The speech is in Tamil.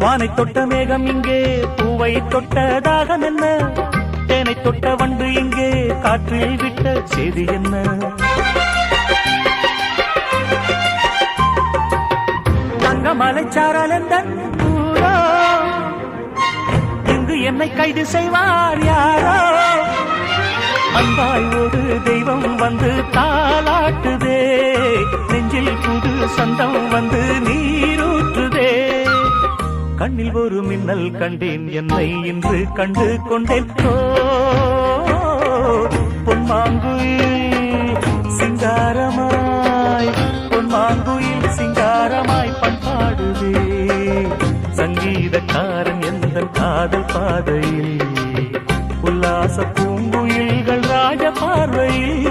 வானை தொட்ட மேகம் இங்கே பூவை தொட்ட தாகம் என்ன, தேனை தொட்ட வண்டு இங்கே காற்றில் விட்ட செய்தி என்ன. தங்க மலைச்சாரல் ஊரோ, இங்கு என்னை கைது செய்வார் யாரோ. அன்பாய் ஒரு தெய்வம் வந்து தாலாட்டுதே, நெஞ்சில் புது சொந்தம் வந்து நீரூற்றுதே. கண்ணில் ஒரு மின்னல் கண்டேன், என்னை இன்று கண்டு கொண்டேன். பொன்மாங்குயில் சிங்காரமாய், பொன்மாங்குயில் சிங்காரமாய் பண்பாடுதே. சங்கீதக்காரன் எந்த காதல் பாதையில், உல்லாச பூங்குயில்கள் ராஜ பார்வையில்.